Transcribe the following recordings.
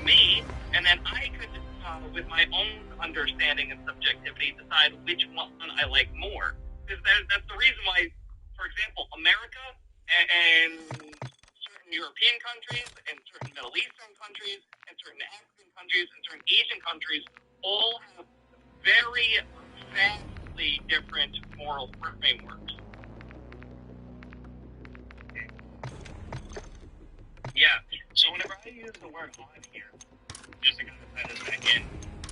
me, and then I could, with my own understanding and subjectivity, decide which one I like more. Because that's the reason why, for example, America and certain European countries and certain Middle Eastern countries and certain African countries and certain Asian countries all have very vastly different moral frameworks. Yeah, so whenever I use the word odd here, just to kind of tie this back in,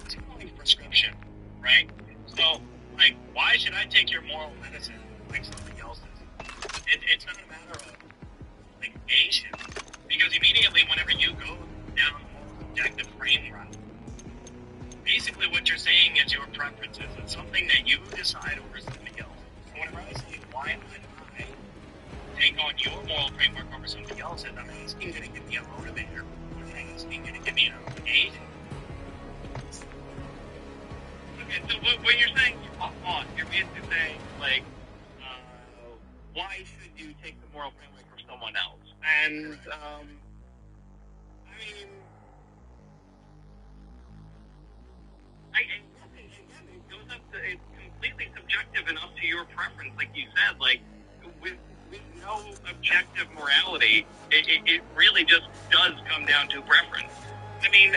it's kind of like prescription, right? So, like, why should I take your moral medicine like somebody else's? It's not a matter of, like, nation, because immediately whenever you go down the moral objective frame route, basically what you're saying is your preferences. It's something that you decide over somebody else. So whenever I say, why would I take on your moral framework over somebody else's, I'm asking you to give me a motivator. I'm asking you to give me an obligation. Okay, so when you're saying you're basically saying, like, why should you take the moral framework from someone else? And, I mean, again, it goes up to, it's completely subjective and up to your preference, like you said, like, with no objective morality, it really just does come down to preference. I mean,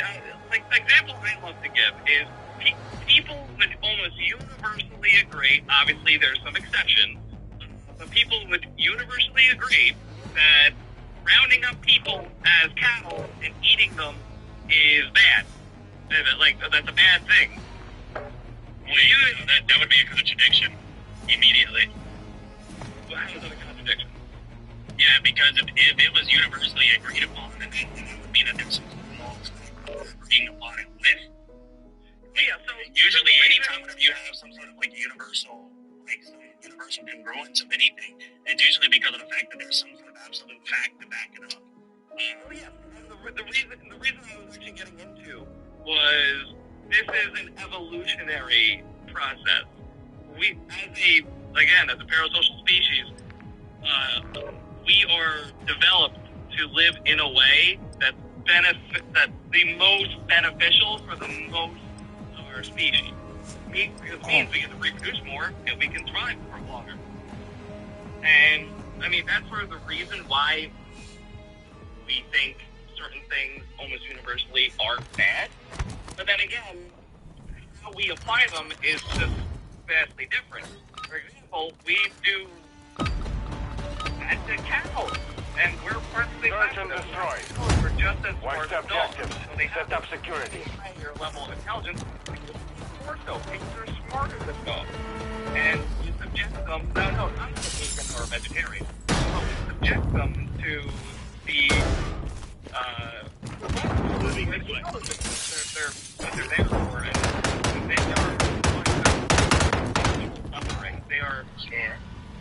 like, the example I love to give is people would almost universally agree, obviously there's some exceptions, but people would universally agree that rounding up people as cattle and eating them is bad. Like, that's a bad thing. That would be a contradiction immediately. Well, how is that a contradiction? Yeah, because if it was universally agreed upon, then it would mean that there's some laws agreeing upon it with. Yeah, so usually anytime whenever you have some sort of like universal congruence of anything, it's usually because of the fact that there's some sort of absolute fact to back it up. Oh yeah, the reason I was actually getting into was this is an evolutionary process. We, as a parasocial species, we are developed to live in a way that's the most beneficial for the most of our species. Because it means we get to reproduce more and we can thrive for longer. And I mean, that's sort of the reason why we think certain things almost universally are bad. But then again, how we apply them is just vastly different. For example, we do that to cows, and we're perfectly Search and destroy. We're just as What's smart the as dogs. objective? So they Set up security. a higher level of intelligence. More so, because they're smarter than dogs. And you subject them, no, not a vegan or a vegetarian, but we subject them to the, living they're there for it. They are suffering. They are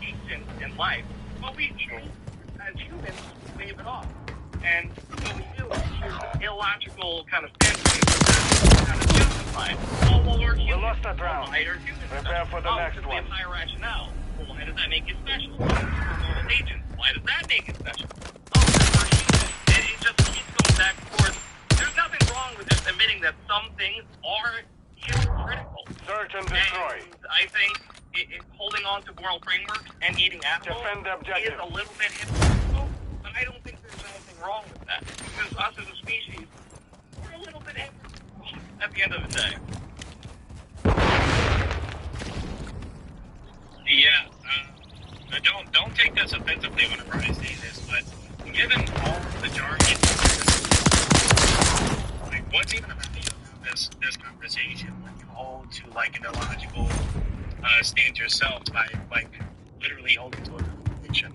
ancient in life. But we, as humans, leave it off. And what we do is use illogical kind of standpoints kind of justify. Oh, well, we're humans. We lost that round. Why are humans? Prepare for the next because one. we have higher rationale. Well, why does that make it special? We're normal agents. Why does that make it special? Oh, because we're humans. And it just keeps going back and forth. There's nothing wrong with just admitting that some things are hypocritical. Search and destroy. And I think holding on to moral frameworks and eating apples Defend the objective. is a little bit hypocritical, but I don't think there's anything wrong with that. Because us as a species, we're a little bit hypocritical at the end of the day. Yeah, don't take this offensively whenever I say this, but given all the jargon, like what's even the value of this conversation when you hold to like an illogical stance yourself by like literally holding to a conviction?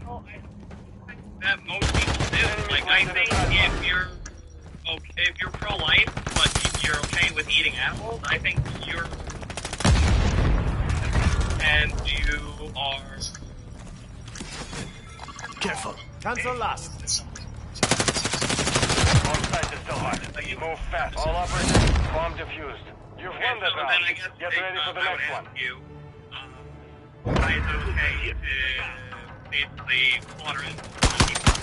Well, I think that most people do. Like, I think if you're pro-life, but you're okay with eating apples, I think you're, and you are. Careful. Cancel last. All sides is still hot. Move fast. All operators, bomb defused. You've won that Then I round. guess Get ready for the I would next ask one. you, why is it okay to basically slaughter people?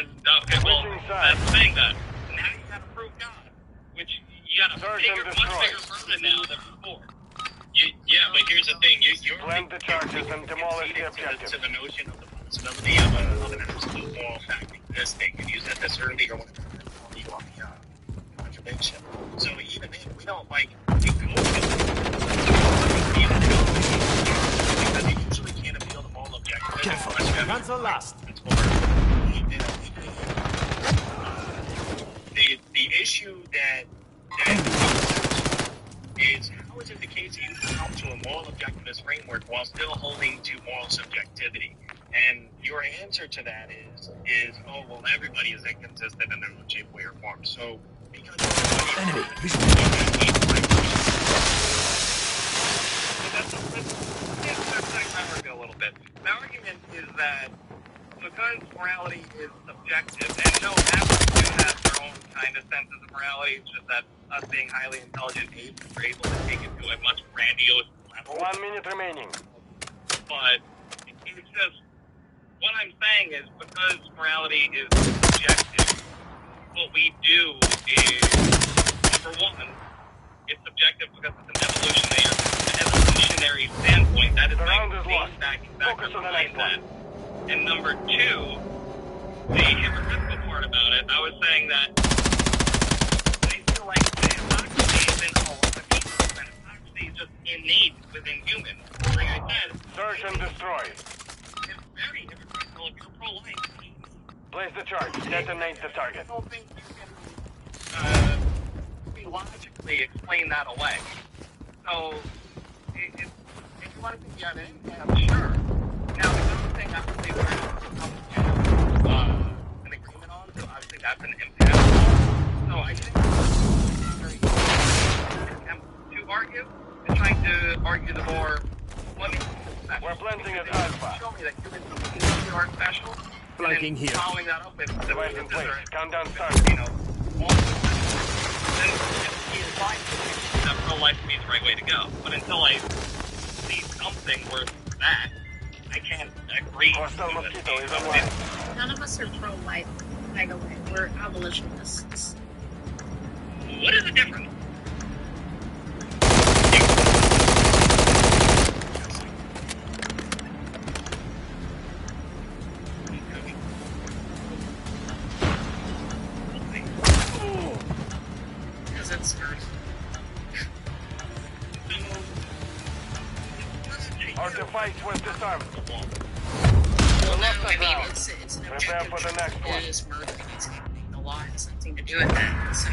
then, okay, well, Switching sides. that's saying that. Now you gotta prove God, which you got a Search bigger, and much destroy. bigger burden now than before. Yeah, but here's the thing. You're Blend the charges and demolish the objective. to the notion of the possibility of an absolute moral fact existing. And you said this earlier when you on the contradiction. So even if we don't like we go because you usually can't appeal to moral objectivity. Careful. Cancel last. The issue that is how is it the case that you can come to a moral objectivist framework while still holding to moral subjectivity? And your answer to that is oh well, everybody is inconsistent in their own shape, way, or form. So because Enemy. A little bit. My argument is that because morality is subjective, and no, everyone has their own kind of senses of morality, it's just that us being highly intelligent apes are able to take it to a much grandiose level. 1 minute remaining. But it's just, what I'm saying is because morality is subjective, what we do is, number one, it's subjective because it's an evolutionary standpoint. That is round like is lost. backing Focus on the next that. And number two, the hypocritical part about it, I was saying that I feel like the hypocrisy is in a lot of people, and hypocrisy is just innate within humans. Like I said, Search and destroy. it's very hypocritical if you're pro-life. Place the charge. Detonate the target. I don't think you can logically explain that away. So, if you want to think you have an impact, sure. Now, the other thing I would say we're going to come to an agreement on, so obviously that's an impact. So I think it's very attempt to argue and trying to argue the more, let me We're blending as alpha. show me that humans are special. Flanking here. Following that up with the Device in place. Countdown you started. know, all then it's fine that pro-life would be the right way to go. But until I see something worth that, I can't agree. Hostile with mosquito it. is online. None of us are pro-life, by the way. We're abolitionists. What is the difference? Because it's Our device was disarmed. well, no, lost the I mean, ground. it's an Prepare objective. for the next one. It is murder. It's anything. The law has something to do with that. So,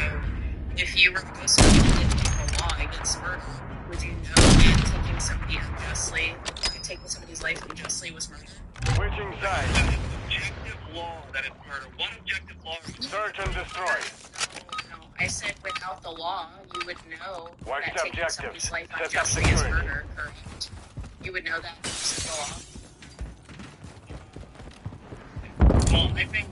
if you were to go somebody against the law against murder, would you know that taking somebody unjustly, taking somebody's life unjustly was murder? Switching sides. Objective law that is murder. One objective law. Search and destroy. No, I said without the law, you would know What's that the taking objective? somebody's life Set up unjustly is security. murder, correct? You would know that because of the law. Well, I think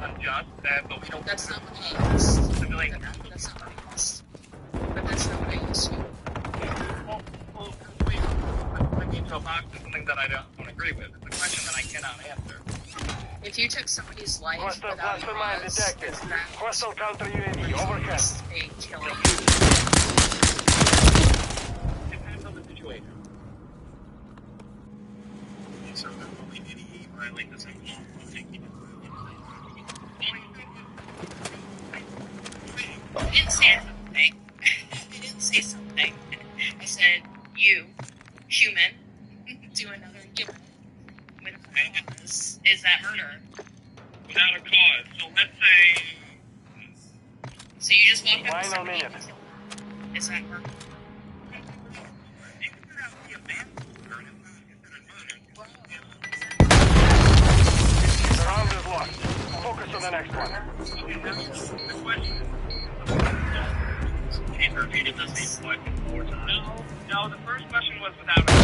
unjust, but we don't. That's not what I asked. Civilian. That's not what I asked. But that's not what I asked you. Well, wait. I mean, so box is something that I don't agree with. It's a question that I cannot answer. If you took somebody's life Hostile without a cluster mine cause, detected. is that Hostile counter UAV overcast. a killing? Depends on the situation. so that only did he violate the same law. I didn't say something. I didn't say something. I said, you, human, do another human without a cause. Is that murder? Without a cause. So let's say. So you just walk up to Final somebody minute. and kill them. Is that murder? It could have to be a manslaughter, and it's not considered murder. The round is lost. Focus on the next one. The question. Can you repeat the same question 4 times? No, the first question was without a cause.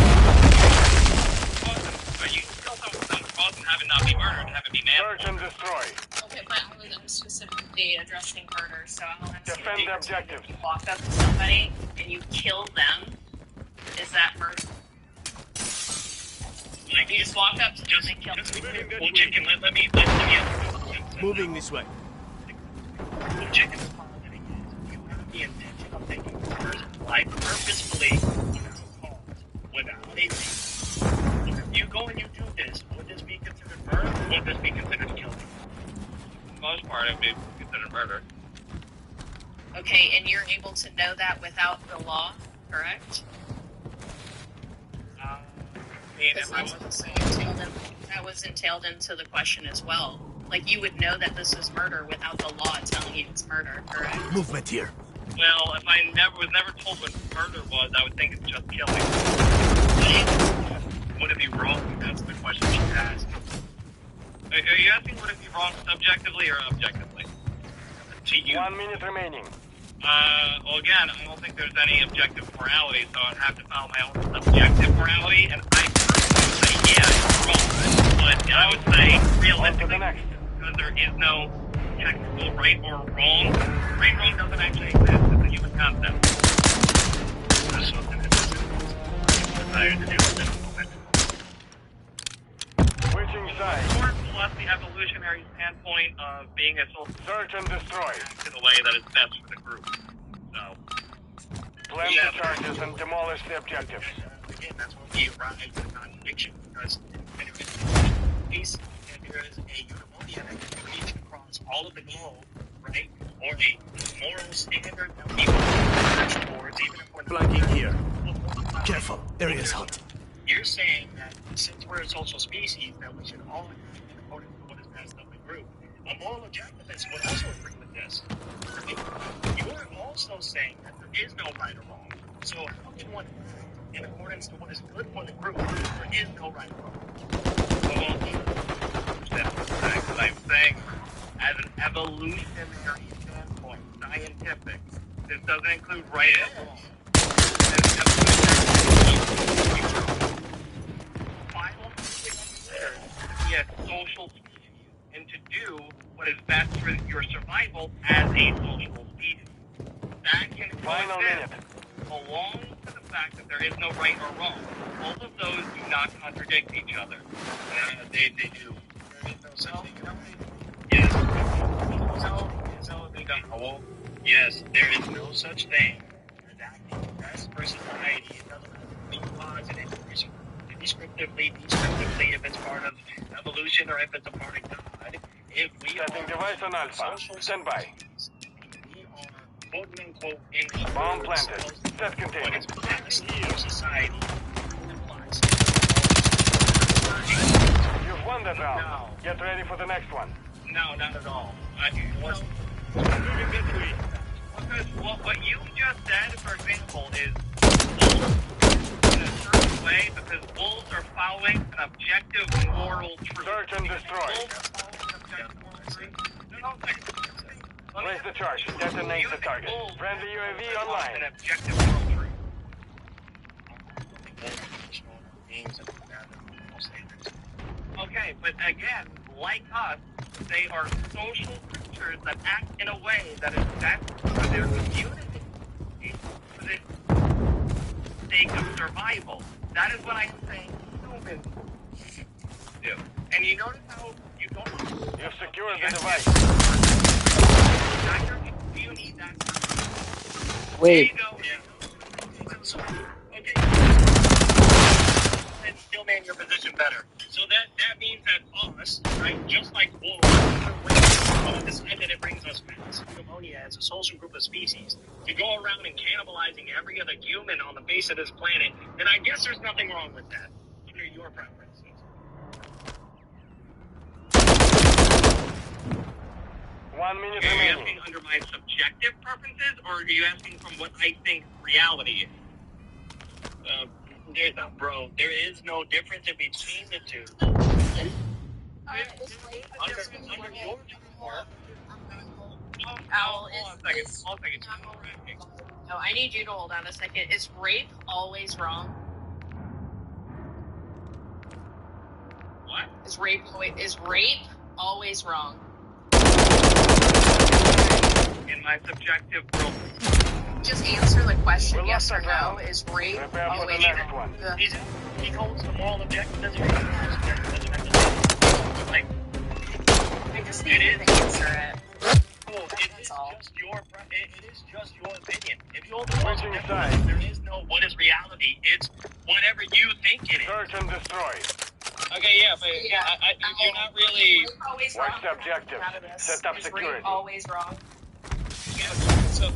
But you can kill someone without a cause and have it not be murder and have it be manslaughter. Search and destroy. Okay, but I was specifically addressing murder, so I'll ask Defend you the a objective. If you walk up to somebody and you kill them, is that murder? Like, Like, he just walked up to just be clear. Well, Chicken, let me answer. Moving this way. What Chicken is positing is you have the intention of taking a person's life purposefully without cause, without a reason. If you go and you do this, would this be considered murder or would this be considered killing? For the most part, it would be considered murder. Okay, and you're able to know that without the law, correct? I mean, Because if I was that was entailed into the question as well. Like, you would know that this is murder without the law telling you it's murder, correct? Movement here. Well, if I was never told what murder was, I would think it's just killing. would it be wrong? That's the question she asked. Are you asking would it be wrong subjectively or objectively? To you. 1 minute remaining. Well, again, I don't think there's any objective morality, so I'd have to follow my own subjective morality, and I personally would say, yeah, it's wrong. But I would say, On to the realistically, next. because there is no technical right or wrong, right or wrong doesn't actually exist. It's a human concept. That's something that doesn't desire to do with it. Switching sides. Or plus the evolutionary standpoint of being a social Search and destroy. in a way that is best for the group. So, Plant the charges and demolish the objectives. Again, that's when we arrive at a contradiction, because when there is a piece and there is a eudaimonia that can reach across all of the globe, right? Or a moral standard that we work towards, even if we're not Flanking here. Careful. Area's hot. You're saying that since we're a social species, that we should all act in accordance to what is best of the group. A moral objectivist would also agree with this. Right? You're also saying that there is no right or wrong. So how can one act in accordance to what is good for the group? There is no right or wrong. Well, I'm saying, as an evolutionary standpoint, scientific, this doesn't include right and wrong. As an evolutionary be a social species and to do what is best for your survival as a social species. That can Final minute. coexist along with the fact that there is no right or wrong. Both of those do not contradict each other. They do. There is no such thing. Yes, there is no such thing as acting best for society. It doesn't have to be positive, descriptively, if it's part of evolution or if it's a part of God. If we Setting are device on Alpha. social Stand by. we are quote unquote in Bomb planted. Set what containment. is best for society implies. You've won that round. No. Get ready for the next one. No, not at all. Because what you just said, for example, is in a certain way because wolves are following an objective moral truth. Search and destroy. Wolves are following an objective moral truth. No, Place the charge. Detonate the target. Friendly UAV an online. objective moral truth. Okay, but again, like us, they are social creatures that act in a way that is best for their community, for the sake of survival. That is what I'm saying humans do. And you notice how you don't... You've secured the device. Do you need that? Wait. There you go. Okay. And still man your position better. So that means that us, right, just like wolves, decide that it brings us massive pneumonia as a social group of species to go around and cannibalizing every other human on the face of this planet, then I guess there's nothing wrong with that, under your preferences. One minute Are you remaining. asking under my subjective preferences, or are you asking from what I think reality is? There is no difference in between the two. Under your Owl, Hold on a second. No, I need you to hold on a second. Is rape always wrong? What? Is rape always wrong? In my subjective world. Just answer the question, We're yes lost or on no. ground. Is rape Prepare for the always next one. Ugh. he holds the moral objective doesn't mean like, I just it need is. to answer it. It all. is just your opinion. If you hold the moral Switching objective, sides. there is no what is reality. It's whatever you think it is. Search and destroy. Okay, yeah, but you're not really. Always Watch wrong. the objectives. Out of this. Set up Is security. rape always wrong?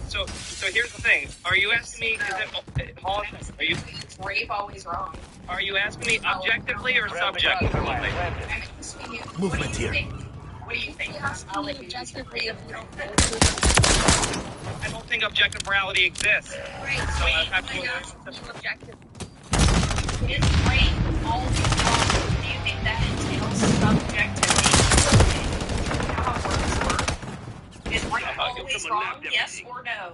So here's the thing. Are you asking me? Is rape always wrong? Are you asking me objectively or Friendly subjectively? customer planted. I'm asking you. Movement here. What do you think? I'll let you objectively if you don't think. I don't think objective morality exists. Right. So I have to. Objective. Is rape always wrong? Do you think that entails subjectivity? How words work? Is rape always wrong? Yes or no?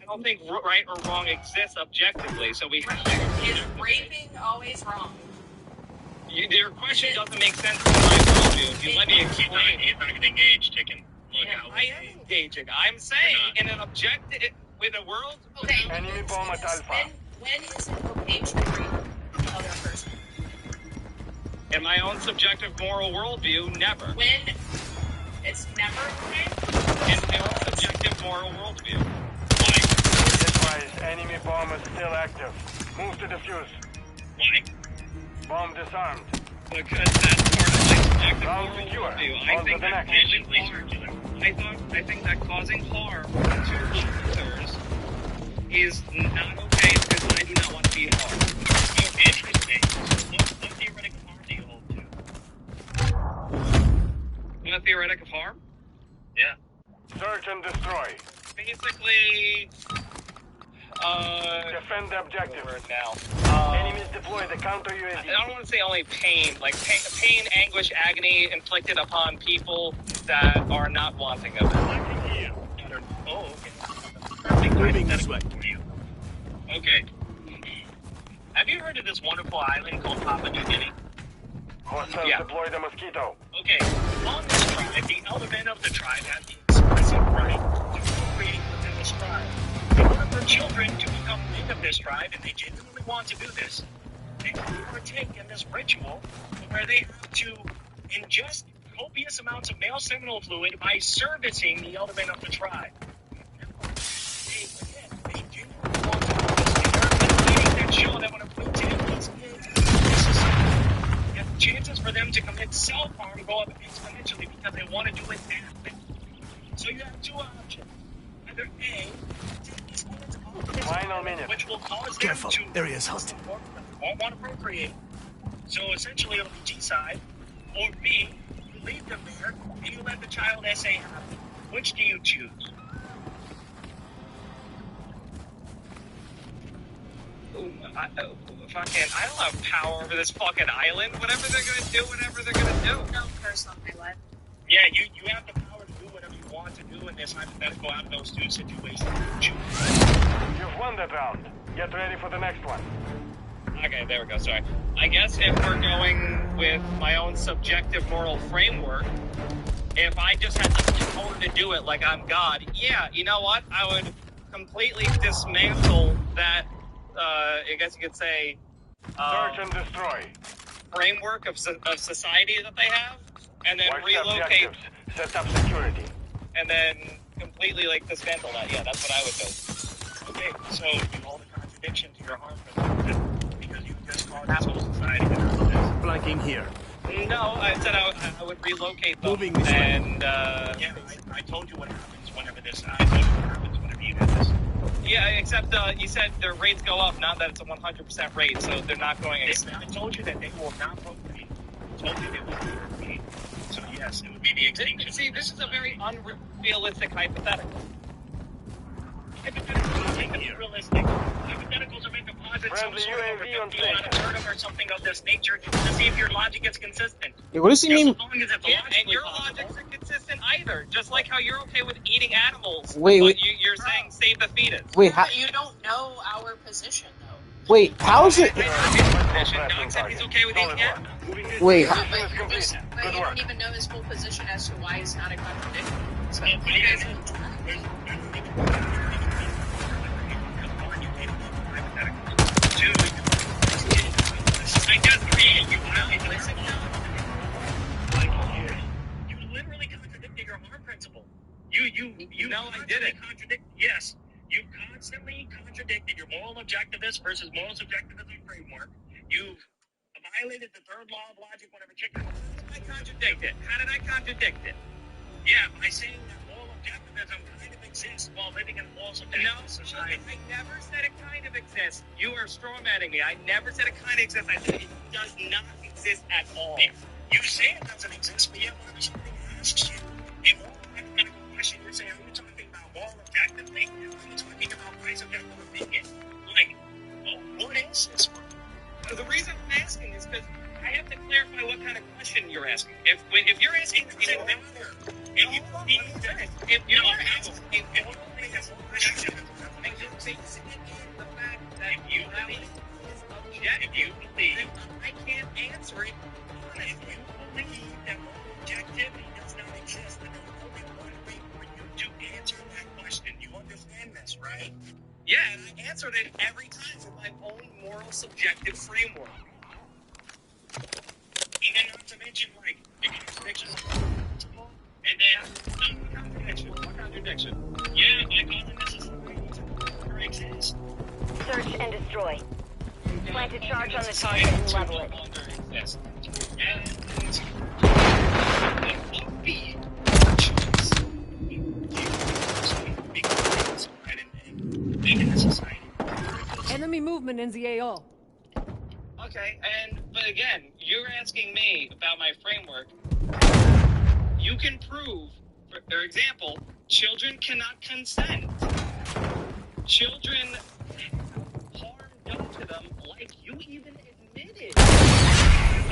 I don't think right or wrong exists objectively. So we have to. Is raping always wrong? Your question doesn't make sense in my worldview. If you let me explain. He's not going to engage, chicken. Look Yeah. out. I am engaging. I'm saying in an objective, with a world. Okay. Enemy bomb at Alpha. When is it okay to rape another person? In my own subjective moral worldview, never. When it's never okay? In my own subjective moral worldview. Advise, enemy bomb is still active. Move to defuse. Why? Bomb disarmed. Because that's part of my subjective Ground moral secure. worldview. On I to think the that next. causing harm. I think that causing harm to others is not okay because I do not want to be harmed. Oh, interesting. What theoretical harm do you hold to? What theoretic of harm? Yeah. Search and destroy. Basically, Defend the objective. word now. Enemies deploy the counter I UAV. don't want to say only pain, like pain, anguish, agony inflicted upon people that are not wanting of it. Oh, okay. Moving this way. Okay. Have you heard of this wonderful island called Papua New Guinea? Hostiles Yeah. deploy the mosquito. Okay. On this tribe, the elder men of the tribe have the expressive right to procreate within this tribe. In order for children to become men of this tribe, and they genuinely want to do this, they partake in this ritual where they have to ingest copious amounts of male seminal fluid by servicing the elder men of the tribe. They genuinely want to do this. They are that show that when a preteen is in this society, and the chances for them to commit self-harm go up exponentially because they want to do it naturally. So you have two options. Either A, take these kids off this Final island, minute. which will cause Careful, them to area's hot. won't want to procreate. So essentially it'll be G-side. Or B, you leave them there and you let the child SA happen. Which do you choose? Fucking, I don't have power over this fucking island. Whatever they're gonna do, whatever they're gonna do. No curse on my life. Yeah, you have the power to do whatever you want to do in this hypothetical out of those two situations. Choose. You've won that round. Get ready for the next one. Okay, there we go. Sorry. I guess if we're going with my own subjective moral framework, if I just had the power to do it like I'm God, yeah, you know what? I would completely dismantle that, I guess you could say, Search and destroy. framework of society that they have, and then Watch the relocate, objectives. Set up security. and then completely, like, dismantle that. Yeah, that's what I would do. Okay, so you hold a contradiction to your harm for that because you just called asshole society to do this. Flanking here. No, I said I would relocate them. Moving this way. And, Yeah, I told you what happens whenever this. I told you what happens whenever you do this. yeah, except you said their rates go up, not that it's a 100% rate, so they're not going I told you that they will not procreate. I told you they will not procreate. So yes, it would be the extinction. See, this is a very unrealistic hypothetical. Hypotheticals are meant to be realistic. Hypotheticals are meant to posit some Friendly sort of UAV on overthinking on a turn or something of this nature to see if your logic is consistent. Wait, what does he Just mean? as long as it's Yeah, and logically your possible. logics are consistent either. Just like how you're okay with eating animals, Wait, but wait. you're saying save the fetus. Wait, how, You don't know our position, though. wait, how is it? I know his position. Doug said he's okay with Solid eating work. animals. Wait, But Mission is you're complete. just, but Good you work. don't even know his full position as to why it's not a contradiction. So, But you it guys is. can try. Two, analysis versus moral subjectivism framework. You've violated the third law of logic whenever chicken. I contradict it. How did I contradict it? Yeah, by saying that moral objectivism kind of exists while living in a moral subjectivist society. I never said it kind of exists. You are strawmanning me. I never said it kind of exists. I said it does not exist at all. You say it doesn't exist, but yet whenever something asks you a moral mathematical question, you're saying, are you talking about moral objectively? Are you talking about my subjective opinion? Like, what is this? The reason I'm asking is because I have to clarify what kind of question you're asking. If you're asking, if you're asking a moral question, and you're basing it in the fact that you believe is objective, I can't answer it. If you believe that moral objectivity does not exist, then there's only one way for you to answer that question. You understand this, right? Yeah, and I answered it every time with my own moral subjective framework. And then not to mention, like, the contradiction. And then, What contradiction? yeah, by calling this a society to exist. Search and destroy. Plant a charge on the target and level it. No longer exists. And it would be making the society. Enemy movement in the AO. Okay, but again, you're asking me about my framework. You can prove, for example, children cannot consent. Children have harm done to them, like you even admitted.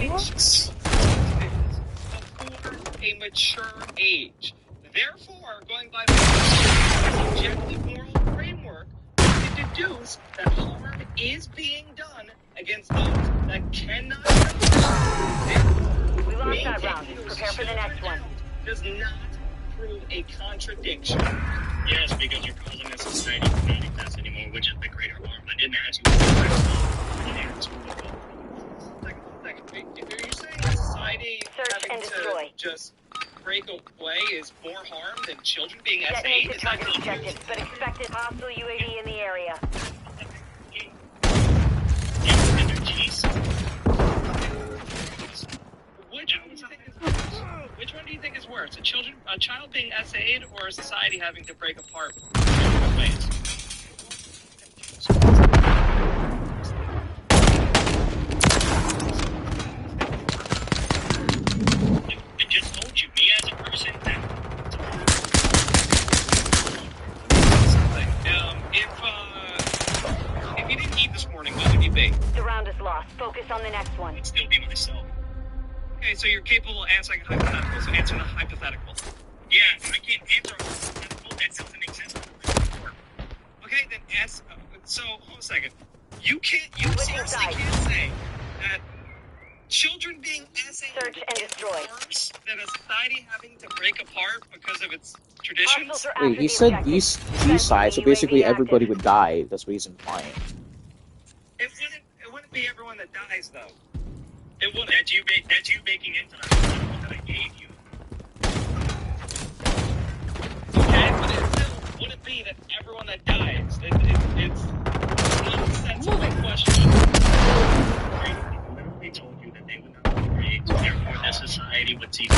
What? Before a mature age. Therefore, going by the subjective moral framework, you can deduce that harm is being done against those that cannot. We lost that round. Prepare for the next one. Does not prove a contradiction. Yes, because you're causing a society to not exist anymore, which is the greater harm. I didn't ask you what I didn't answer. Second. Are you saying that society Search having and to destroy. just break away is more harm than children being Detonate SA'd? the target objectives, but expected hostile UAV in the area. Which one do you think is worse? A child being SA'd or a society having to break apart ways? I just told you, me as a person, If you didn't eat this morning, what would you be? The round is lost. Focus on the next one. I'd still be myself. Okay, so you're capable of answering hypotheticals, so answer the hypothetical. Yeah, I can't answer a hypothetical that doesn't exist. Okay, then ask. So, hold a second. You Switching seriously sides. can't say that children being SA'd Search and destroy. worse than a society having to break apart because of its traditions? Hostiles are after Wait, he the said objective. these Defend sides, so UAV basically active. everybody would die. That's what he's implying. It wouldn't be everyone that dies, though. It would. That's you baking into the hypothetical that I gave you. Okay, but it still wouldn't be that everyone that dies. It's not a sensible question. They told you that they would not be created, so therefore this society would see. We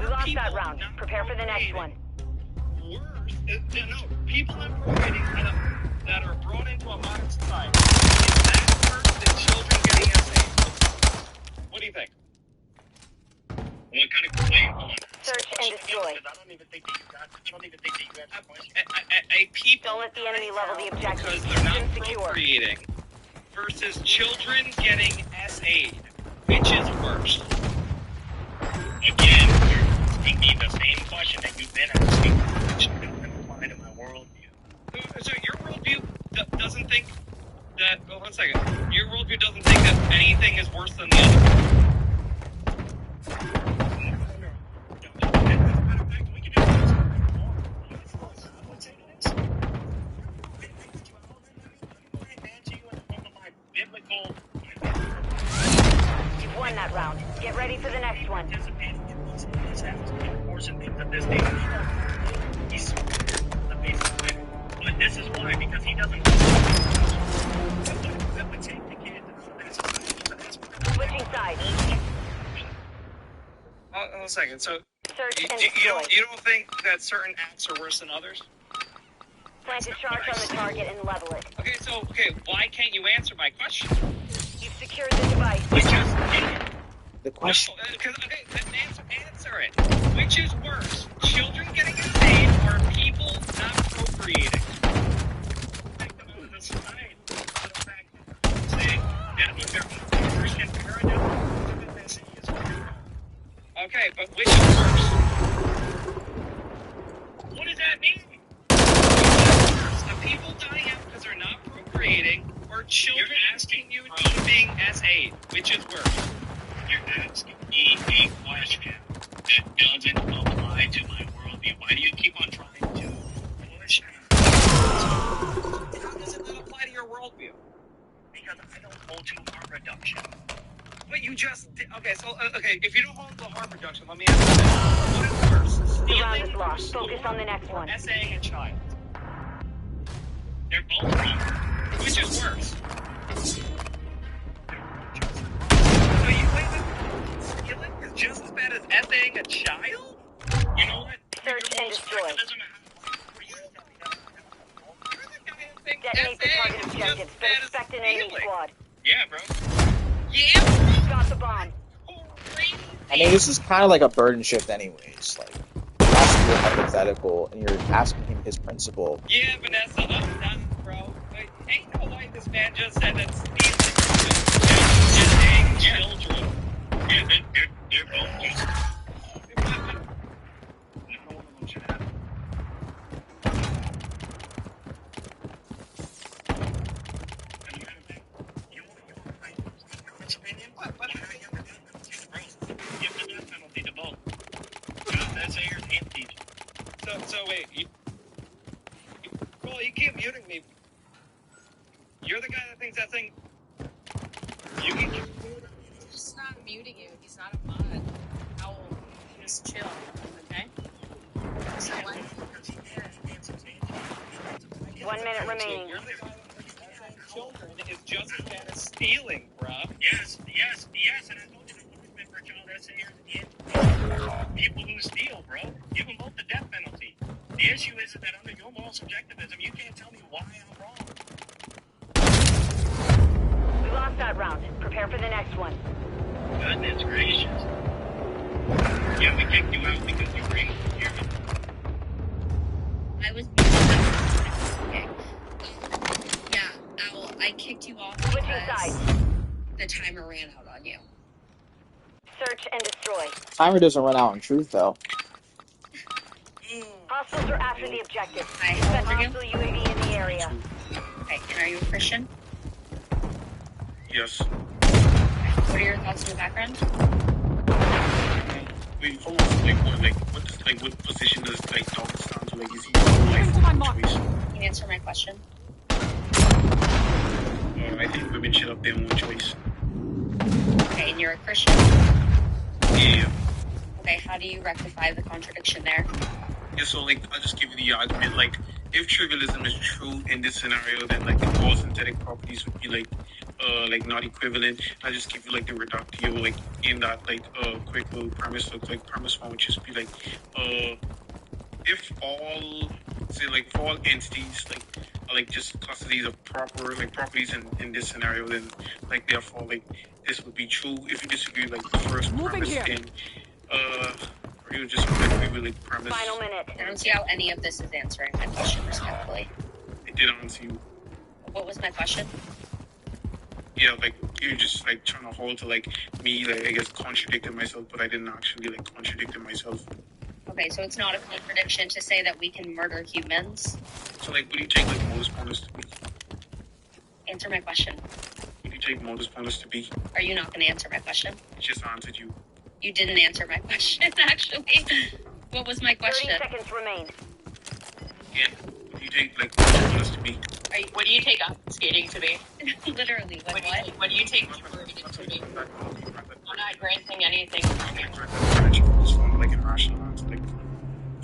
lost that round. Prepare for the next one. Worse, people not procreating that are brought into a modern society. Is that worse than children getting SA'd? What do you think? What kind of wait, hold on. Search and destroy. I don't even think that you got that question. A people Don't let the enemy level the objective. because they're not Mission secure. procreating versus children getting SA'd. Which is worse? Again, you're asking me the same question that you've been asking, which doesn't apply to my worldview. So your worldview doesn't think that. Oh, 1 second. Your worldview doesn't think that anything is worse than the other. You've won that round. Get ready for the next one. But this is why, because he doesn't. It would take the kid to Switching sides. Hold on a second. So Search and you destroy. don't think that certain acts are worse than others? Plan to charge on the target and level it. Okay, why can't you answer my question? You've secured the device. The question. No, then answer it. Which is worse, children getting insane or people not procreating? Okay, but which is worse? What does that mean? The people dying out because they're not procreating, or children asking you being S8? Which is worse? You're asking me a question that doesn't apply to my worldview. Why do you keep on trying to push me? How does it not apply to your worldview? Because I don't hold to harm reduction. But you just did. Okay, if you don't hold the harm reduction, let me ask you this. What is worse, The round stealing is or lost. Focus on the next one. essaying a child? They're both wrong. Which is worse? Stealing is just as bad as essaying a child? You know what? Search and destroy. Detonate the target objectives. Been expect an enemy squad. Yeah, bro. Yeah. Got the bomb. I mean, this is kind of like a burden shift, anyways. Like, you're asking your hypothetical, and you're asking him his principle. Yeah, Vanessa, I'm done, bro. Like, ain't no way this man just said that stealing is just children. Yeah, they're both useful. None of them should have. Give the death penalty to both. That's Ayers and Teach. So wait, well, you keep muting me. You're the guy that thinks that thing. You can. He's just not muting you. He's not a mod. Owl, just chill, okay? So what? 1 minute remaining. You're the guy that thinks that children is just as bad as stealing, bruh. Yes, and I told you the punishment for child SAers is people who steal, bro. Give them both the death penalty. The issue is that under your moral subjectivism, you can't tell me why I'm wrong. We lost that round. Prepare for the next one. Goodness gracious. Yeah, we kicked you out because you were able to hear me. I was okay. Yeah, Owl, I kicked you off Switching because sides. the timer ran out on you. Search and destroy. Timer doesn't run out in truth, though. Hostiles are after the objective. Hi, Expect how old are you? hostile UAV in the area. Okay, and are you a Christian? Yes. What are your thoughts on your background? Wait, hold on. What position does dog stand to? Like, is he Moving to my mark. choice? Can you answer my question? I think women should have their own choice. Okay, and you're a Christian? Yeah. Okay, how do you rectify the contradiction there? Yeah, so I'll just give you the argument. If trivialism is true in this scenario, then the core synthetic properties would be not equivalent. I'll just give you the reductio in that quick little premise. So premise one would just be if all for all entities are just clusters of properties in this scenario, then therefore this would be true. If you disagree the first Moving premise, here. then or you just agree with premise. Final minute. I don't see how any of this is answering my question respectfully. It did answer you. What was my question? Yeah, you're just trying to hold to me, I guess contradicting myself, but I didn't actually contradicting myself. Okay, so it's not a contradiction to say that we can murder humans. So what do you take modus ponens to be? Answer my question. What do you take modus ponens to be? Are you not going to answer my question? It just answered you. You didn't answer my question, actually. What was my 30 question? seconds remain. Yeah. What do you take modus ponens to be? What do you take skating to be? Literally, what? What do you take murdering to be? I'm not granting anything from you. It's from an irrational answer.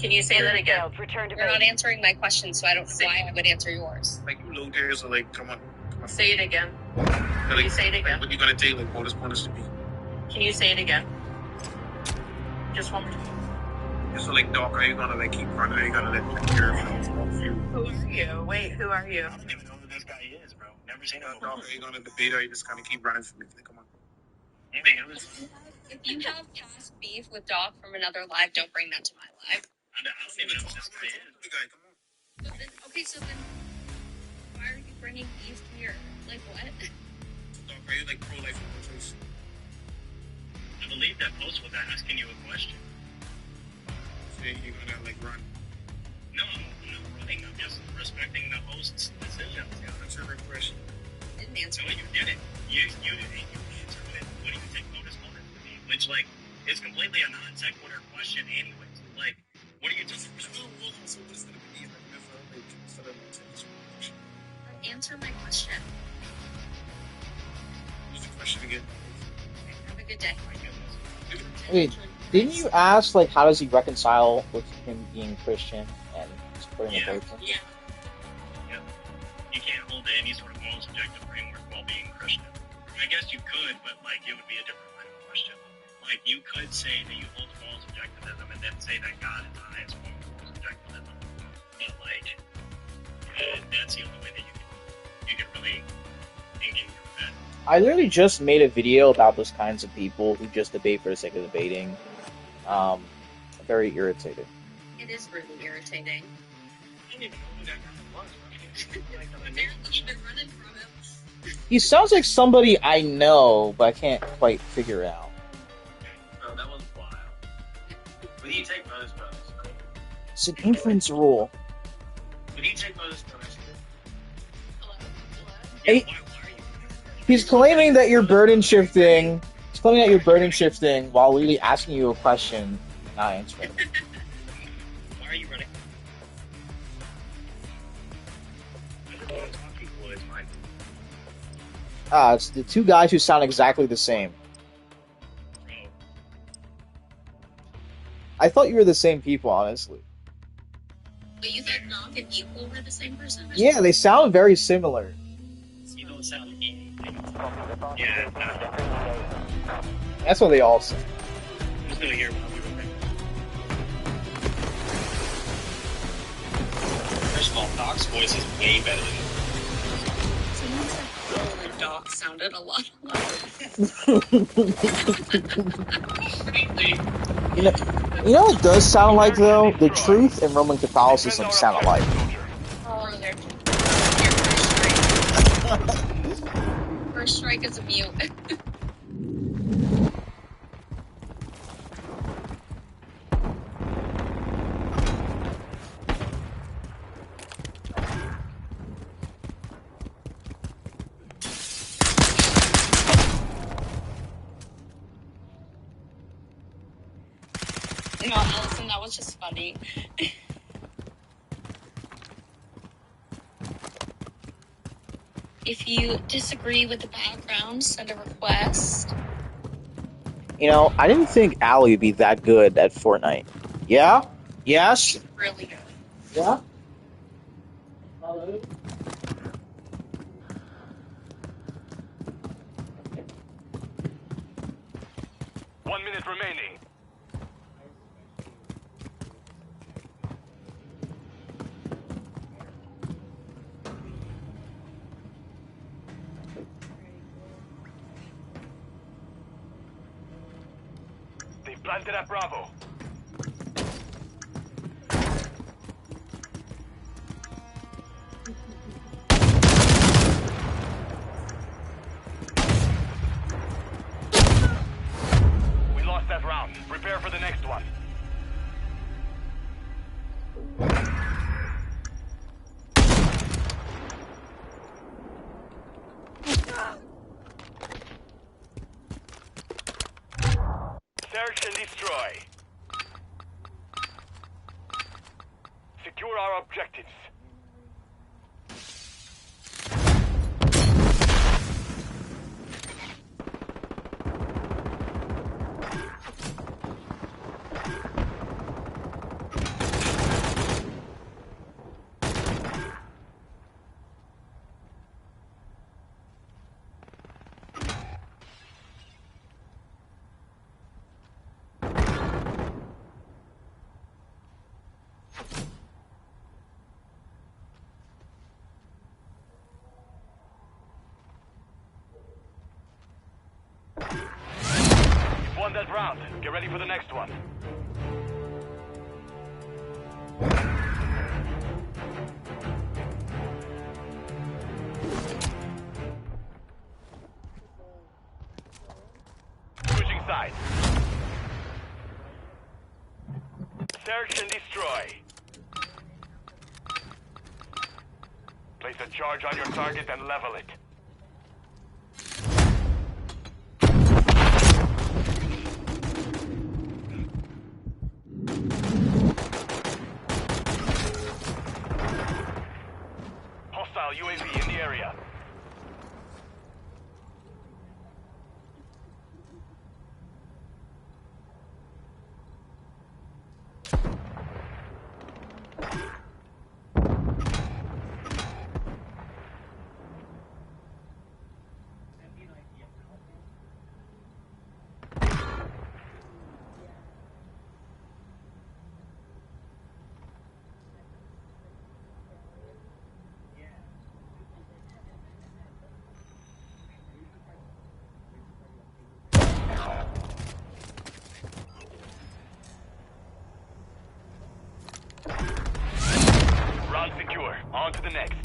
Can you say that again? Failed. Return to You're not base. answering my question, so I don't know why I would answer yours. Like, you low there, so, like, come on. Say it again. Like, you say it again? Like, what you gonna take, like, bonus to me? Can you say it again? Just one more time. Yeah, so, like, Doc, are you gonna, like, keep running? Are you gonna let your you? Who are you? Wait, who are you? I don't even know who this guy is, bro. Never seen him Doc, before. are you gonna debate or are you just gonna keep running from me? Like, come on. You think it was? If you have past beef with Doc from another live, don't bring that to my live. I don't even know who this guy is. The guy, come on. So then, why are you bringing beef here? Like what? Doc, are you, like, pro-life choice? I believe that post was asking you a question. So you're gonna, like, run. No, I'm not running. I'm just respecting the host's decisions. Yeah, that's your question. Didn't answer No, me. you didn't. You answered it. What do you take bonus to me? Which, like, is completely a non sequitur question, anyways. Like, what are you talking about? So what is gonna be like instead of Answer my question. what's the question again? Have a good day. Wait, didn't you ask, like, how does he reconcile with him being Christian and supporting Yeah. abortion? Yeah. Yeah. You can't hold to any sort of moral subjective framework while being Christian. I guess you could, but, like, it would be a different line of question. Like, you could say that you hold to moral subjectivism and then say that God is the highest form of moral subjectivism. But, like, that's the only way that you can really engage with that. I literally just made a video about those kinds of people who just debate for the sake of debating. Very irritated. It is really irritating. I didn't even know who that guy was. Like, Apparently you've been running from him. He sounds like somebody I know, but I can't quite figure out. Bro, that was wild. Would he take bonus? It's an inference rule. Would he take bonus? Hello? Hey, why are you? he's claiming that you're burden shifting. He's claiming that you're burden shifting while literally asking you a question, and not answering. Why are you running? I just want to talk equal, it's fine. It's the two guys who sound exactly the same. Bro, I thought you were the same people, honestly. But you thought Knock and Equal were the same person? Yeah, they sound very similar. you don't sound like anything. Yeah, That's what they all say. I'm just gonna hear about you. First of all, Doc's voice is way better than Someone said Equal and Doc sounded a lot alike. You know what does sound like, though? The truth and Roman Catholicism sound alike. Oh, they're first strike is a mute. No, Allison, that was just funny. If you disagree with the background, send a request. You know, I didn't think Allie would be that good at Fortnite. Yeah? Yes? Really good. Yeah? 1 minute remaining. They planted at Bravo. We lost that round. Prepare for the next one. Search and destroy. Secure our objectives. that round. Get ready for the next one. Switching sides. Search and destroy. Place a charge on your target and level it. Hostile UAV in the area. Round secure. On to the next.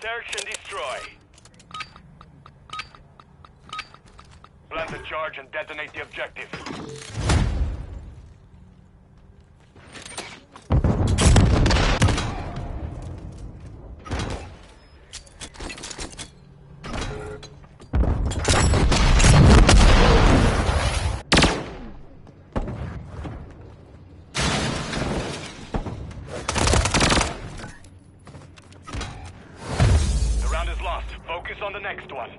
Search and destroy. Plant the charge and detonate the objective. The round is lost. Focus on the next one.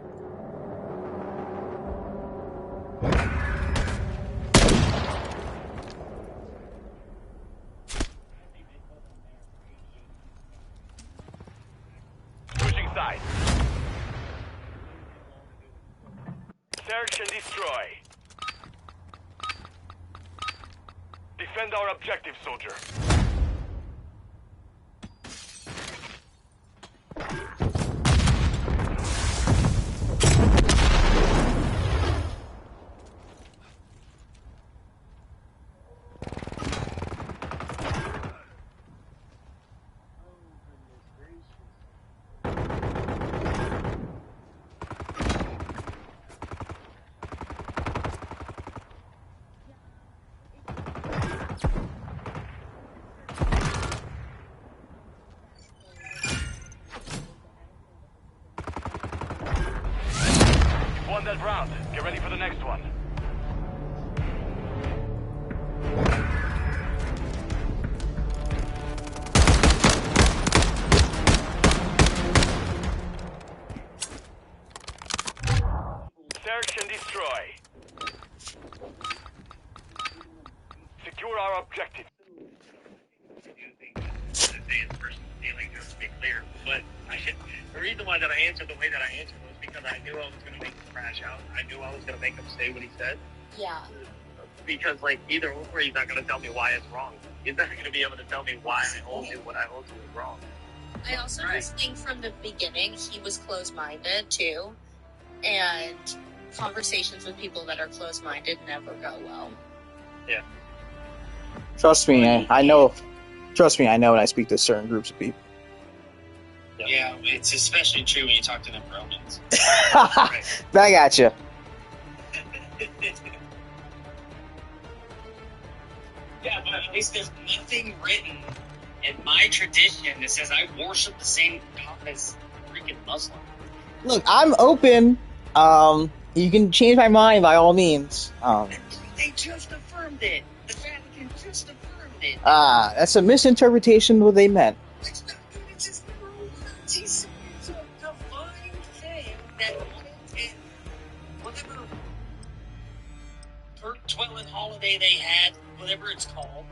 Switching sides. Search and destroy. Defend our objective, soldier. Won that round. Get ready for the next one. Search and destroy. Secure our objective. Just to be clear, but the reason why that I answered the way that I answered was because I knew I was going to make him crash out. I knew I was going to make him say what he said. Yeah. Because, like, either or, he's not going to tell me why it's wrong. He's not going to be able to tell me why I told you what I told you was wrong. I also just think from the beginning he was closed-minded too, and conversations with people that are closed-minded never go well. Yeah. Trust me, I know. Trust me, I know when I speak to certain groups of people. Yeah, it's especially true when you talk to them Romans. Back at you. Yeah, but at least there's nothing written in my tradition that says I worship the same God as freaking Muslim. Look, I'm open. You can change my mind by all means. They just affirmed it. The Vatican just affirmed it. That's a misinterpretation of what they meant. It's not good. It's just the words. It's a divine thing that in whatever dwelling holiday they had, whatever it's called.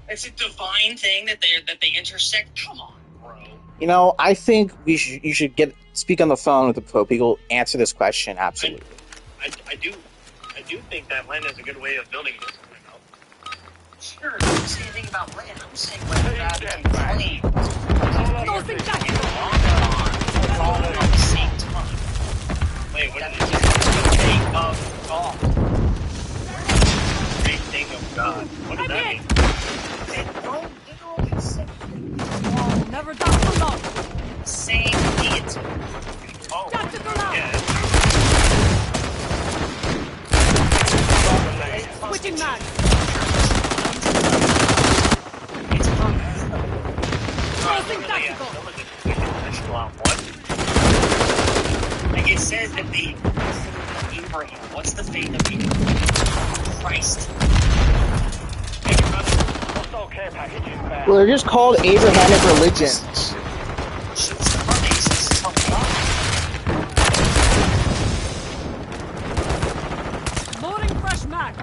It's a divine thing that they intersect. Come on, bro. You know, I think you should speak on the phone with the Pope. He will answer this question absolutely. I do think that Lent is a good way of building discipline up. Sure, I don't say anything about land. I'm saying whether that can claim. Tossing tactical. All at the same time. Wait, what is it? Thing of God. Great thing of God. What does that mean? It don't literally say. Never done for long. Same deity. Oh, Tactical out. yeah. Switching mag. It's from Tossing tactical. What? Like it says that the Abraham. What's the faith of Abraham? Christ. Hostile care package inbound. Well, they're just called Abrahamic religions. Shoots the basis of God. Loading fresh mag.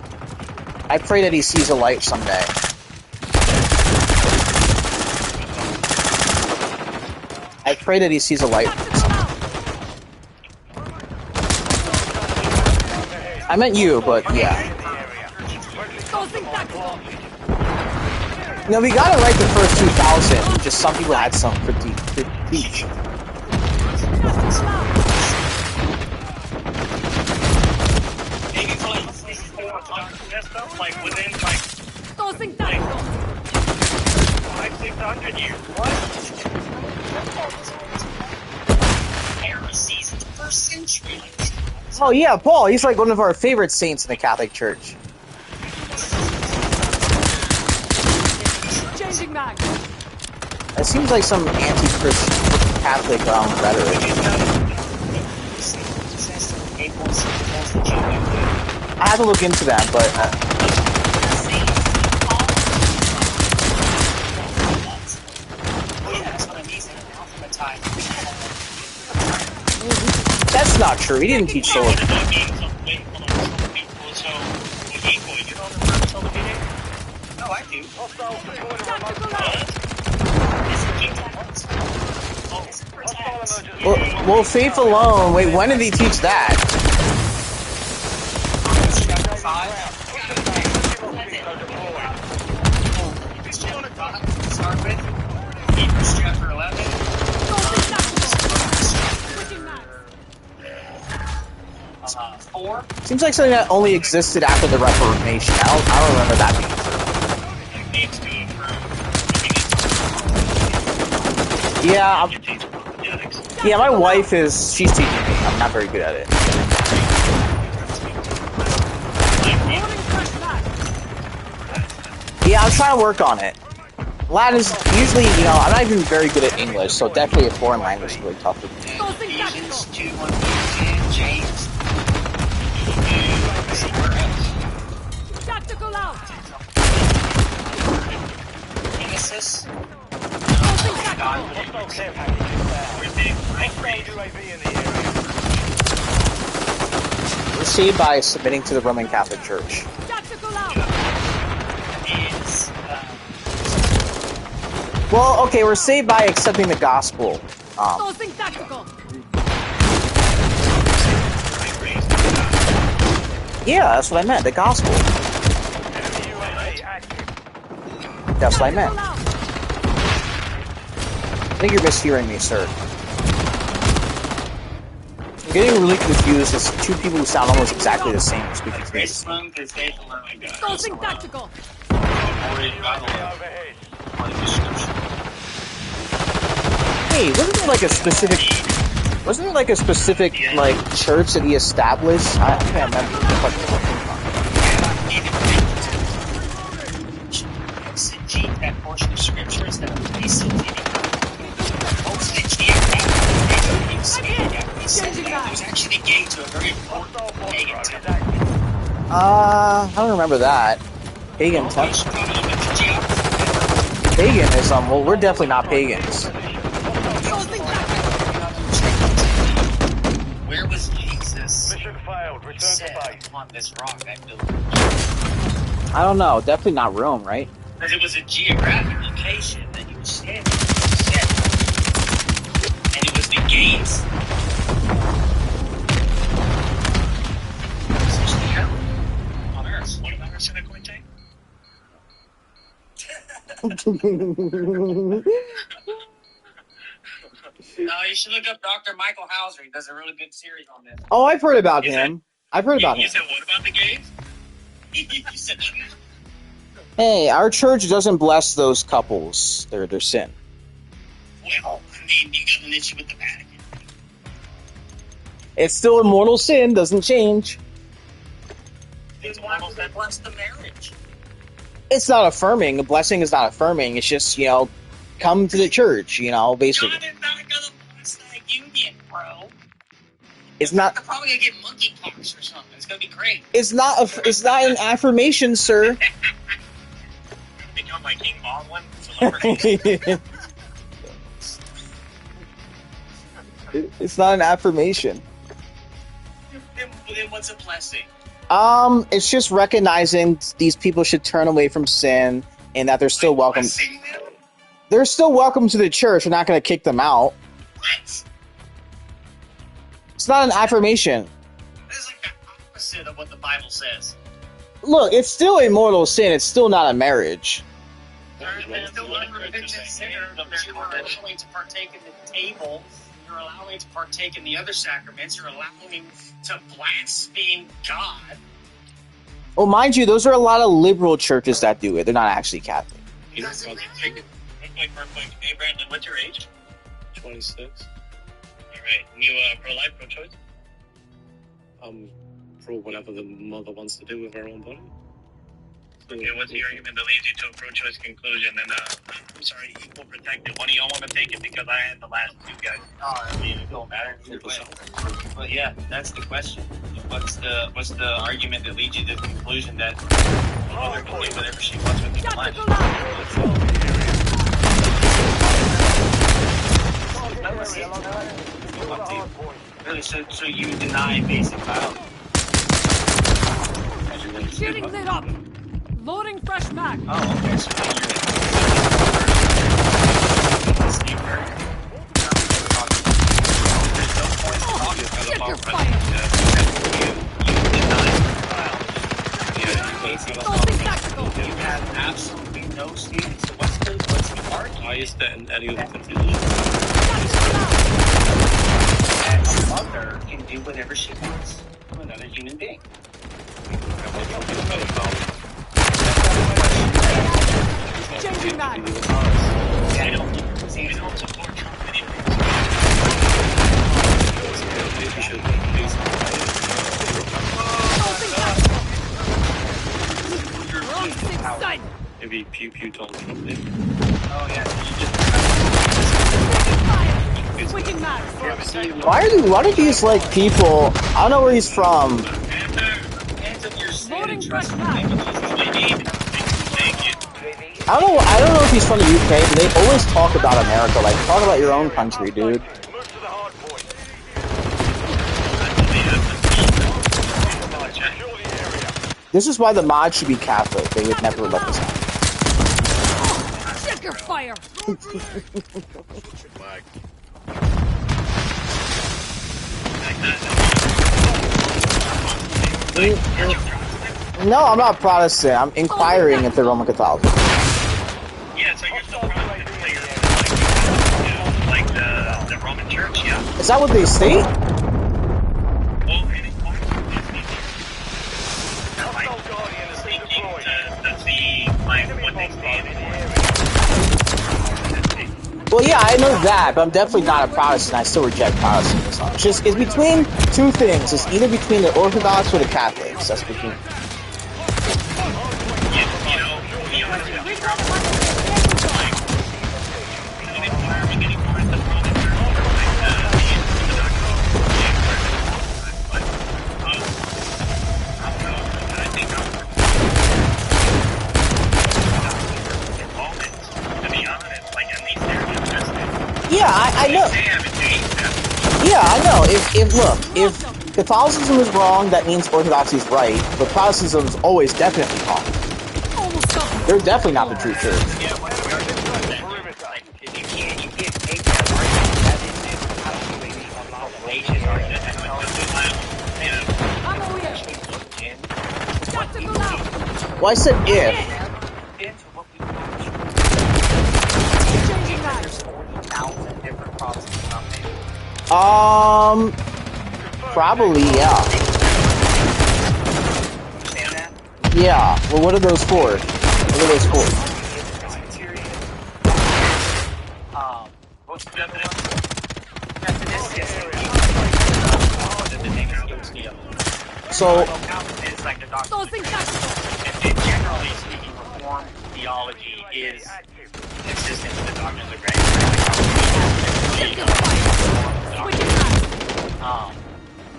I pray that he sees a light someday. I pray that he sees a light someday. I meant you, but yeah. Tossing tactical. No, we got it right the first 2,000. Just some people had some critique. Tactical out. Maybe for like like within like Tossing tactical. 500-600 years. What? Heresies in the first century. Oh yeah, Paul. He's like one of our favorite saints in the Catholic Church. Changing mag. That seems like some anti-Christian Catholic rhetoric. I have to look into that, but that's not true. He didn't teach solar. No, I do. Well, faith alone. Wait, when did he teach that? Start with Hebrews chapter 11. Switching mag. 4. Seems like something that only existed after the Reformation. I don't remember that being true. Yeah, yeah. My wife she's teaching me. I'm not very good at it. Loading fresh mag. Yeah, I'm trying to work on it. Latin's usually, I'm not even very good at English, so definitely a foreign language is really tough with me. Tossing tactical. Ephesians 2:1-10, James. Tactical out. Genesis. Tossing tactical. Hostile care package inbound. Hostile UAV in the area. We're saved by submitting to the Roman Catholic Church. Tactical out. Is Well, okay, we're saved by accepting the gospel. Tossing tactical. Yeah, that's what I meant. The gospel. Enemy UAV active. That's what I meant. Tactical out. I think you're mishearing me, sir. I'm getting really confused. There's two people who sound almost exactly the same speaking to me. Grace month is day for learning God. Tossing tactical. UAV overhead. Hey, wasn't there like a specific church that he established? I can't remember. Exegete that portion of scripture is that a place of it was actually gave to a very important pagan temple. I don't remember that. Pagan temple. Paganism? Well, we're definitely not pagans. Where was Jesus? Mission failed. Return to Set base. on this rock I built. I don't know. Definitely not Rome, right? Because it was a geographic location that you were standing set. And it was the gates. Essentially hell on Earth. What about Earth, Quinte? No, you should look up Dr. Michael Hauser. He does a really good series on this. Oh, I've heard about him. I've heard about You him. said what about the gays? You said Hey, our church doesn't bless those couples. Their sin. well, I mean, you got an issue with the Vatican. It's still a mortal sin. Doesn't change. It's why would they bless the marriage? It's not affirming. A blessing is not affirming. It's just, come to the church, basically. God is not gonna bless that union, bro. It's not. They're probably gonna get monkeypox or something. It's gonna be great. It's not. It's not an affirmation, sir. Become like King Baldwin, celebrity. It's not an affirmation. Then what's a blessing? It's just recognizing these people should turn away from sin and that they're still welcome. Blessing them? They're still welcome to the church. We're not going to kick them out. What? It's not an affirmation. This is like the opposite of what the Bible says. Look, it's still a mortal sin. It's still not a marriage. There's still unrepentant sinner that you are allowing to partake in the table. You're allowing to partake in the other sacraments. You're allowing to blaspheme God. Well, mind you, those are a lot of liberal churches that do it. They're not actually Catholic. He doesn't take it. Real quick. Hey, Brandon, what's your age? 26. All right. You pro-life, pro-choice? I'm for whatever the mother wants to do with her own body. Okay, what's the argument that leads you to a pro-choice conclusion? And I'm sorry, equal protected. One of y'all want to take it because I had the last two guys. Oh, I mean, it don't matter. But yeah, that's the question. What's the argument that leads you to the conclusion that the mother can do whatever she wants with your life? Really, so you deny basic biology? Shooting lit up. Loading fresh mag. Oh, okay. So then you're Shit, you're fired. Assaulting tactical. You have absolutely no students. So what's the argument? I used to and any other country. That a mother can do whatever she wants to another human being. Changing mag. I don't support Trump anyway. Assaulting tactical. Wrong six side. Maybe pew pew Donald Trump did. Oh yeah, you just Switching mag. Why do these people? I don't know where he's from. Loading fresh mag. I don't know if he's from the UK, but they always talk about America. Like, talk about your own country, dude. This is why the mod should be Catholic. They would never let this happen. Check your fire. No, I'm not Protestant. I'm inquiring if they're Roman Catholic. yeah, so you're still Protestant, so you're like the Roman Church, yeah. Is that what they state? Well, and it's speaking to see what they stand for. Well, yeah, I know that, but I'm definitely not a Protestant. I still reject Protestantism. It's between two things. It's either between the Orthodox or the Catholics. That's between. Yeah, I know. Yeah, I know. If Catholicism is wrong, that means Orthodoxy is right. But Protestantism is always definitely wrong. They're definitely not the true church. Well, I said if. Probably, yeah. Understand that? Yeah. Well, what are those for? What are those for? What's the other one? So, It's like the doctor. And generally speaking, reform theology is consistent with the doctrines of grace.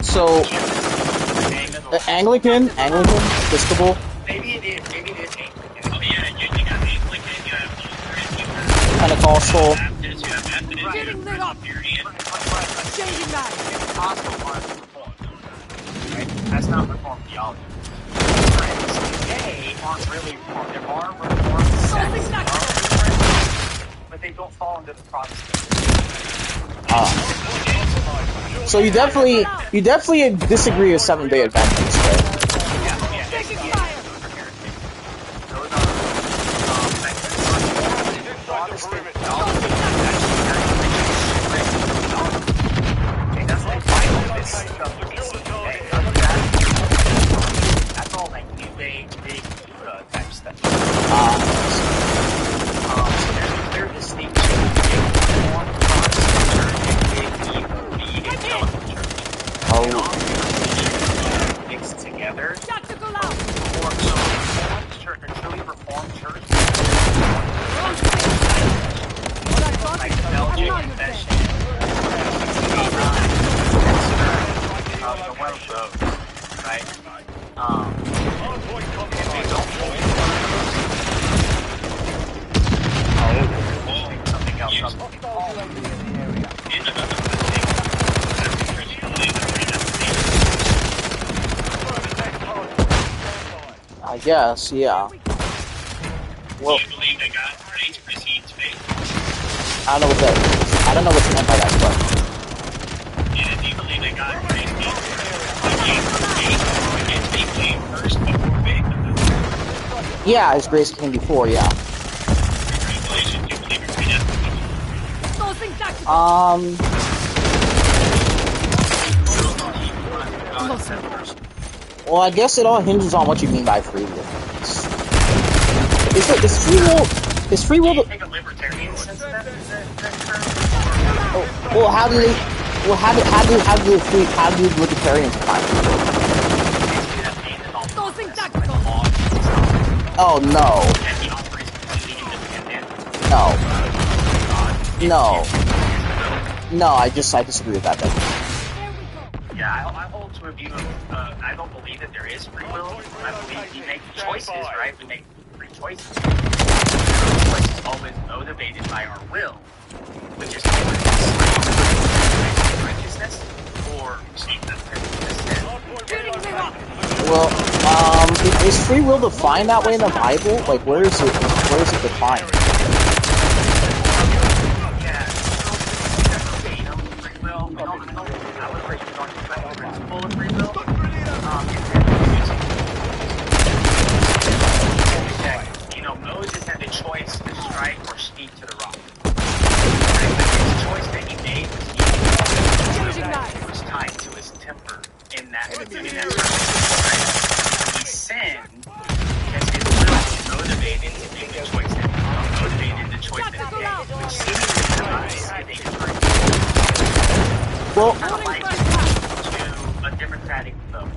so Anglican, Episcopal. Maybe it is Anglican. Oh yeah, you got Anglican, you have Lutheran, you have Pentecostal. Baptist, you have Methodist, you Getting lit up. Presbyterian. Changing that. Pentecostal are reformed. Right? That's not reformed theology. They aren't really reformed. There are reformed sects, but they don't fall into the Protestant. So you definitely disagree with Seventh-day Adventists, right? Taking fire. That's all like new age, big type stuff. There's a clear distinction between reformed Protestant church and big evangelical church. Mixed together. Tactical out. Reformed church, a truly reformed church, like the Belgian Confession, the Welsh Road, right? If they don't hold something else up. I guess, yeah. Well, Do you believe that God's grace precedes faith? I don't know what that is. I don't know what's meant by that question. Do you believe that God's grace means faith came first before faith? Yeah, His grace came before, yeah. Congratulations, you believe in predestination. Tossing tactical. Well, I guess it all hinges on what you mean by free will. Is free will Do you the, take a libertarian sense of that term? well, how do libertarians define it? Tossing tactical. Oh, no. No, I disagree with that. Yeah, I hold to a view of, I don't believe that there is free will. I believe we make choices, right? We make free choices. Choice is always motivated by our will, which is always righteousness or Well, is free will defined that way in the Bible? Like, where is it defined? Yeah, free will. I would say you don't the principle of free will. Moses had the choice to strike or speak to the rock. The choice that he made was tied to his temper in that circumstance. When he sinned, because his will was motivated to make the choice that he motivated the choice that he made, which seemingly denies a free. Well, kind of like to a democratic vote,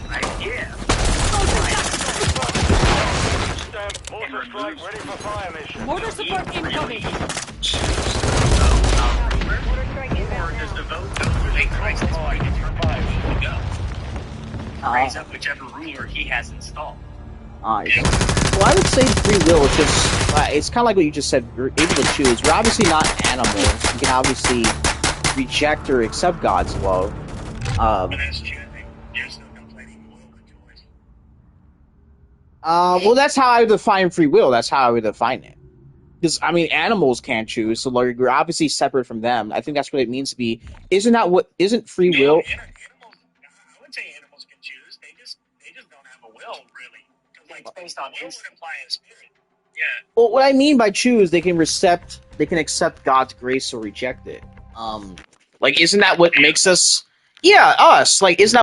right? Yeah. Mortar support incoming. Or does the vote go through a crisis point to go? Raise up whichever ruler he has installed. Well, I would say free will is just, it's kind of like what you just said, we're able to choose. We're obviously not animals. We can obviously reject or accept God's love. But that's true. You're still complaining will with choice. Well, that's how I define free will. That's how I would define it. Because, I mean, animals can't choose, so like, we're obviously separate from them. I think that's what it means to be. Isn't free will? Animals, I would say animals can choose. They just don't have a will, really. Because like based on will would imply a spirit. Yeah. Well, what I mean by choose, they can accept God's grace or reject it. Like, isn't that what makes us? Yeah, us. Like, isn't that